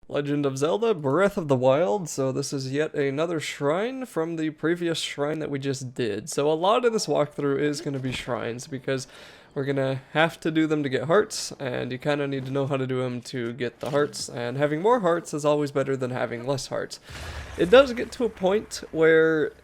Legend of Zelda Breath of the Wild. So this is yet another shrine from the previous shrine that we just did. So a lot of this walkthrough is going to be shrines because we're going to have to do them to get hearts, and you kind of need to know how to do them to get the hearts, and having more hearts is always better than having less hearts. It does get to a point where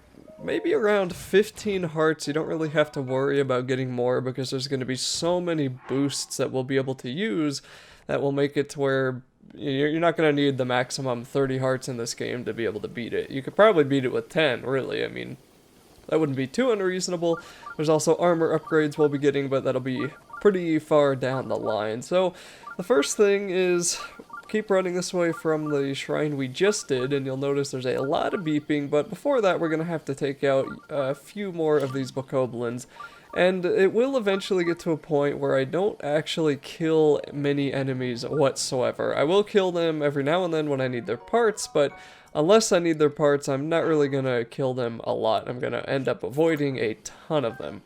maybe around 15 hearts you don't really have to worry about getting more because there's going to be so many boosts that we'll be able to use that will make it to where you're not going to need the maximum 30 hearts in this game to be able to beat it. You could probably beat it with 10, really. I mean, that wouldn't be too unreasonable. There's also armor upgrades we'll be getting, but that'll be pretty far down the line. So the first thing is keep running this way from the shrine we just did, and you'll notice there's a lot of beeping, but before that we're going to have to take out a few more of these bokoblins. And it will eventually get to a point where I don't actually kill many enemies whatsoever. I will kill them every now and then when I need their parts, but unless I need their parts, I'm not really going to kill them a lot. I'm going to end up avoiding a ton of them.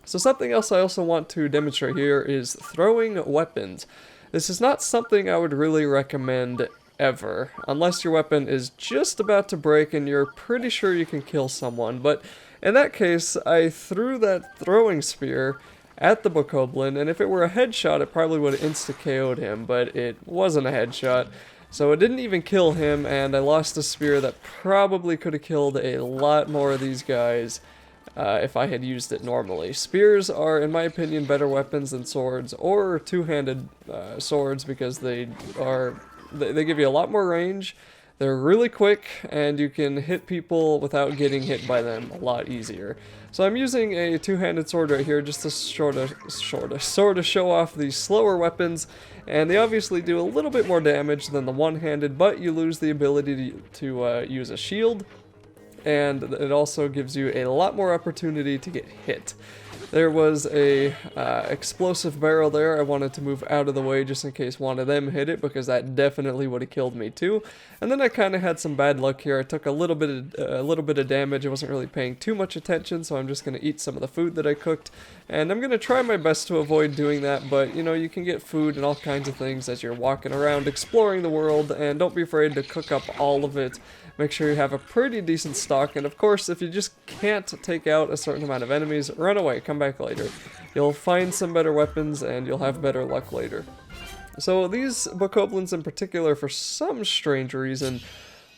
So something else I also want to demonstrate here is throwing weapons. This is not something I would really recommend ever, unless your weapon is just about to break and you're pretty sure you can kill someone, but in that case, I threw that throwing spear at the bokoblin, and if it were a headshot, it probably would have insta-KO'd him, but it wasn't a headshot, so it didn't even kill him, and I lost a spear that probably could have killed a lot more of these guys if I had used it normally. Spears are, in my opinion, better weapons than swords, or two-handed swords, because they give you a lot more range. They're really quick, and you can hit people without getting hit by them a lot easier. So I'm using a two-handed sword right here just to sort of show off these slower weapons, and they obviously do a little bit more damage than the one-handed, but you lose the ability to use a shield, and it also gives you a lot more opportunity to get hit. There was a explosive barrel there. I wanted to move out of the way just in case one of them hit it, because that definitely would have killed me too. And then I kind of had some bad luck here. I took a little bit of damage. I wasn't really paying too much attention, so I'm just going to eat some of the food that I cooked. And I'm going to try my best to avoid doing that, but you know, you can get food and all kinds of things as you're walking around exploring the world, and don't be afraid to cook up all of it. Make sure you have a pretty decent stock, and of course, if you just can't take out a certain amount of enemies, run away, come back later. You'll find some better weapons, and you'll have better luck later. So these bokoblins in particular, for some strange reason,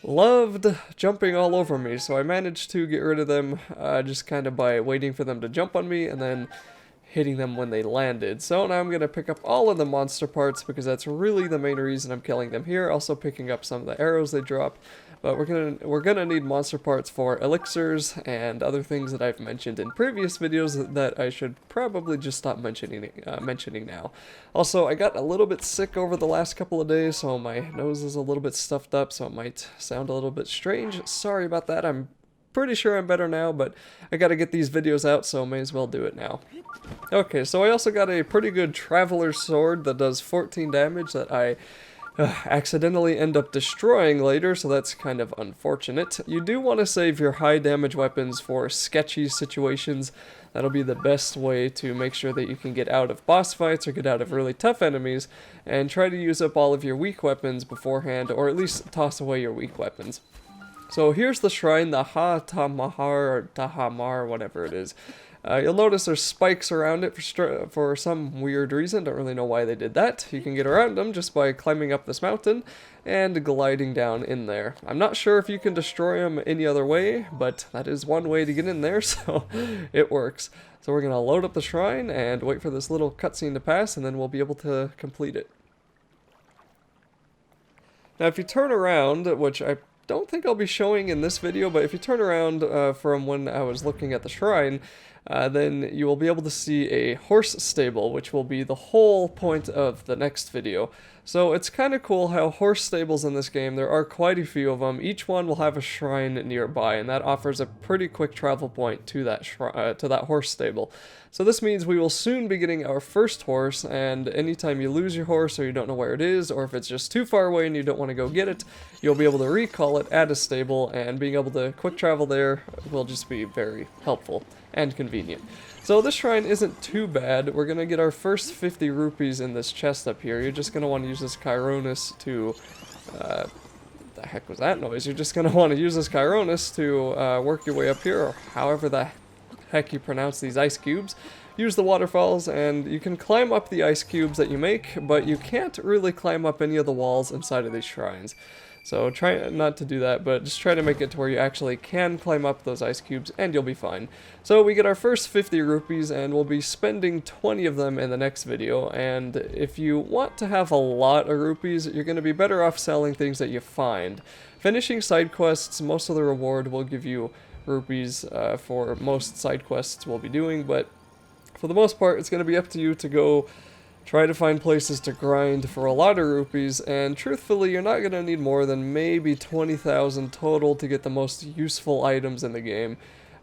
loved jumping all over me, so I managed to get rid of them just kind of by waiting for them to jump on me, and then hitting them when they landed. So now I'm going to pick up all of the monster parts, because that's really the main reason I'm killing them here. Also picking up some of the arrows they drop. But we're gonna need monster parts for elixirs and other things that I've mentioned in previous videos that I should probably just stop mentioning now. Also, I got a little bit sick over the last couple of days, so my nose is a little bit stuffed up, so it might sound a little bit strange. Sorry about that. I'm pretty sure I'm better now, but I gotta get these videos out, so may as well do it now. Okay, so I also got a pretty good traveler sword that does 14 damage that I accidentally end up destroying later, so that's kind of unfortunate. You do want to save your high damage weapons for sketchy situations. That'll be the best way to make sure that you can get out of boss fights or get out of really tough enemies, and try to use up all of your weak weapons beforehand, or at least toss away your weak weapons. So here's the shrine, the Dahamar, or Dahamar, whatever it is. You'll notice there's spikes around it for some weird reason. Don't really know why they did that. You can get around them just by climbing up this mountain and gliding down in there. I'm not sure if you can destroy them any other way, but that is one way to get in there, so it works. So we're going to load up the shrine and wait for this little cutscene to pass, and then we'll be able to complete it. Now if you turn around, which I don't think I'll be showing in this video, but if you turn around from when I was looking at the shrine, then you will be able to see a horse stable, which will be the whole point of the next video. So it's kind of cool how horse stables in this game, there are quite a few of them. Each one will have a shrine nearby, and that offers a pretty quick travel point to that horse stable. So this means we will soon be getting our first horse, and anytime you lose your horse or you don't know where it is, or if it's just too far away and you don't want to go get it, you'll be able to recall it at a stable, and being able to quick travel there will just be very helpful and convenient. So this shrine isn't too bad. We're going to get our first 50 rupees in this chest up here. You're just going to want to use this Chironis to The heck was that noise? You're just going to want to use this Chironis to work your way up here, or however the heck you pronounce these ice cubes. Use the waterfalls, and you can climb up the ice cubes that you make, but you can't really climb up any of the walls inside of these shrines. So try not to do that, but just try to make it to where you actually can climb up those ice cubes, and you'll be fine. So we get our first 50 rupees, and we'll be spending 20 of them in the next video, and if you want to have a lot of rupees, you're going to be better off selling things that you find. Finishing side quests, most of the reward will give you rupees for most side quests we'll be doing, but for the most part, it's going to be up to you to go try to find places to grind for a lot of rupees, and truthfully, you're not going to need more than maybe 20,000 total to get the most useful items in the game.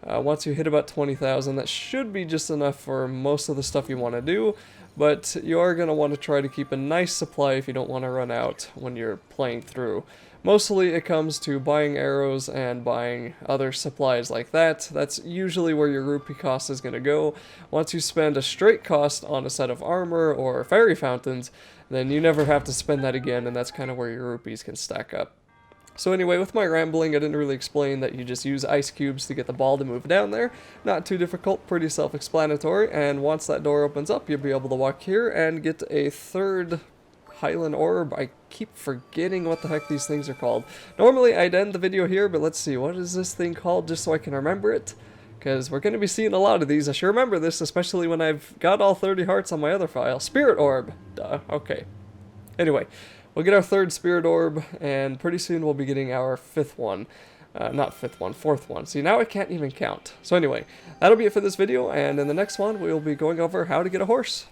Once you hit about 20,000, that should be just enough for most of the stuff you want to do, but you are going to want to try to keep a nice supply if you don't want to run out when you're playing through. Mostly it comes to buying arrows and buying other supplies like that. That's usually where your rupee cost is going to go. Once you spend a straight cost on a set of armor or fairy fountains, then you never have to spend that again, and that's kind of where your rupees can stack up. So anyway, with my rambling, I didn't really explain that you just use ice cubes to get the ball to move down there. Not too difficult, pretty self-explanatory, and once that door opens up, you'll be able to walk here and get a third Highland Orb. I keep forgetting what the heck these things are called. Normally I'd end the video here, but let's see, what is this thing called, just so I can remember it? Because we're going to be seeing a lot of these. I should remember this, especially when I've got all 30 hearts on my other file. Spirit Orb! Duh, okay. Anyway, we'll get our third Spirit Orb, and pretty soon we'll be getting our fifth one. Fourth one. See, now I can't even count. So anyway, that'll be it for this video, and in the next one, we'll be going over how to get a horse.